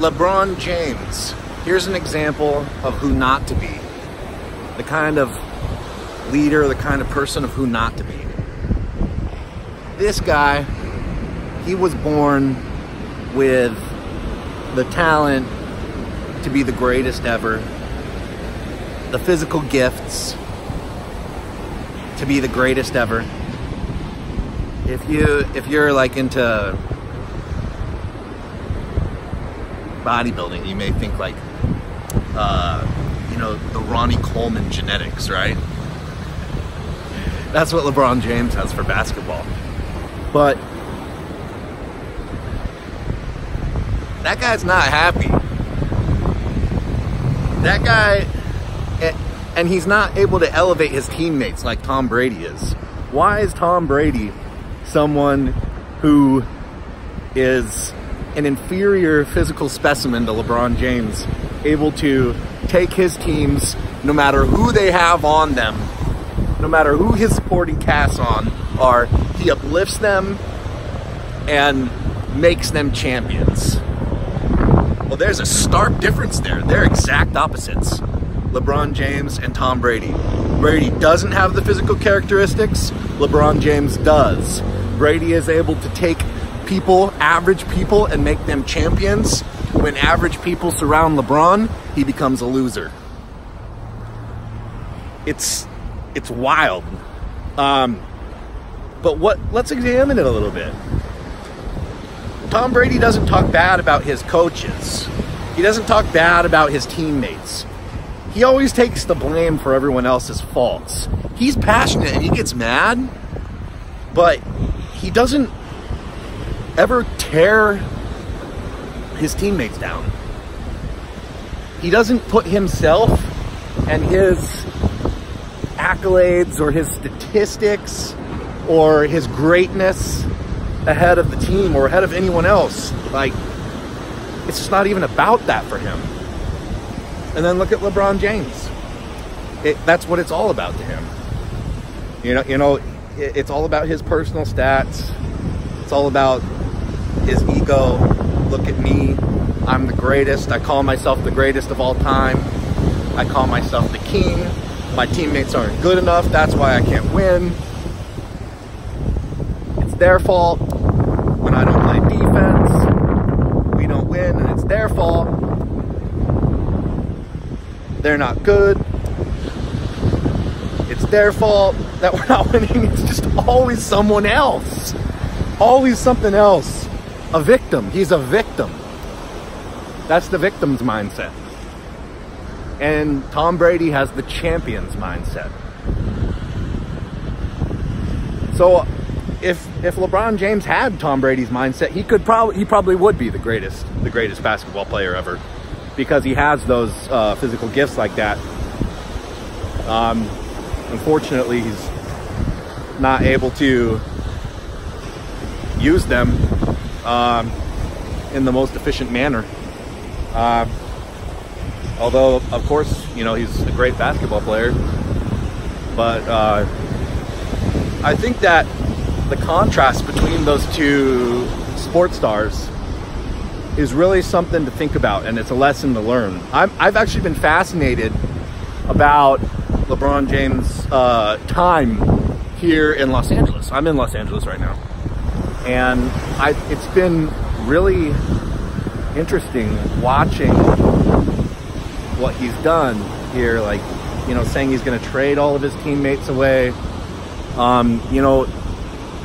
LeBron James. Here's an example of who not to be. The kind of leader, the kind of person of who not to be. This guy, he was born with the talent to be the greatest ever, the physical gifts to be the greatest ever. If you're like into bodybuilding, you may think like you know, the Ronnie Coleman genetics, right? That's what LeBron James has for basketball. But that guy's not happy. That guy, and he's not able to elevate his teammates like Tom Brady is. Why is Tom Brady someone who is an inferior physical specimen to LeBron James, able to take his teams, no matter who they have on them, no matter who his supporting casts are, he uplifts them and makes them champions? Well, there's a stark difference there. They're exact opposites. LeBron James and Tom Brady. Brady doesn't have the physical characteristics. LeBron James does. Brady is able to take people, average people, and make them champions. When average people surround LeBron, he becomes a loser. It's wild. But let's examine it a little bit. Tom Brady doesn't talk bad about his coaches. He doesn't talk bad about his teammates. He always takes the blame for everyone else's faults. He's passionate and he gets mad, but he doesn't ever tear his teammates down. He doesn't put himself and his accolades or his statistics or his greatness ahead of the team or ahead of anyone else. Like, it's just not even about that for him. And then look at LeBron James. That's what it's all about to him. You know, it's all about his personal stats. It's all about his ego. Look at me. I'm the greatest. I call myself the greatest of all time. I call myself the king. My teammates aren't good enough. That's why I can't win. It's their fault when I don't play defense. We don't win, and it's their fault. They're not good. It's their fault that we're not winning. It's just always someone else. Always something else. A victim. He's a victim. That's the victim's mindset. And Tom Brady has the champion's mindset. So if LeBron James had Tom Brady's mindset, he probably would be the greatest basketball player ever, because he has those physical gifts like that. Unfortunately, he's not able to use them in the most efficient manner. Although, of course, you know, he's a great basketball player. But I think that the contrast between those two sports stars is really something to think about, and it's a lesson to learn. I've actually been fascinated about LeBron James' time here in Los Angeles. I'm in Los Angeles right now. And it's been really interesting watching what he's done here, like, you know, saying he's going to trade all of his teammates away, you know,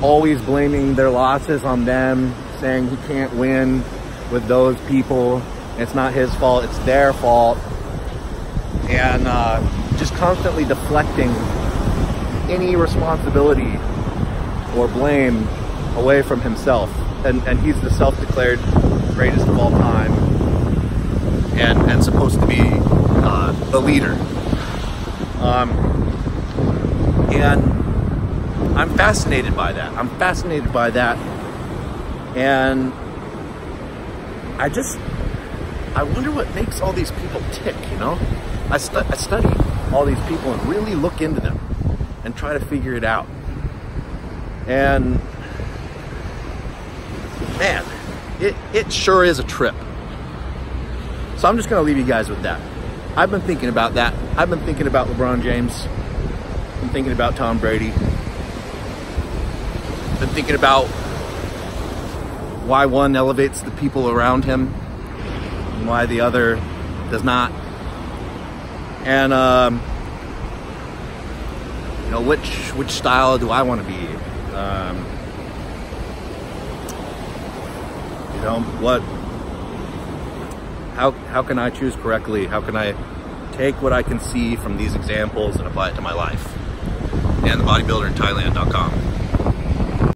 always blaming their losses on them, saying he can't win with those people, it's not his fault, it's their fault, and just constantly deflecting any responsibility or blame away from himself. And he's the self-declared greatest of all time, and supposed to be the leader. And I'm fascinated by that. And I wonder what makes all these people tick, you know? I study all these people and really look into them and try to figure it out. And man, it sure is a trip. So I'm just going to leave you guys with that. I've been thinking about that. I've been thinking about LeBron James. I'm thinking about Tom Brady. Been thinking about why one elevates the people around him and why the other does not. And you know, which style do I want to be? You know, how can I choose correctly? How can I take what I can see from these examples and apply it to my life? And thebodybuilderinthailand.com.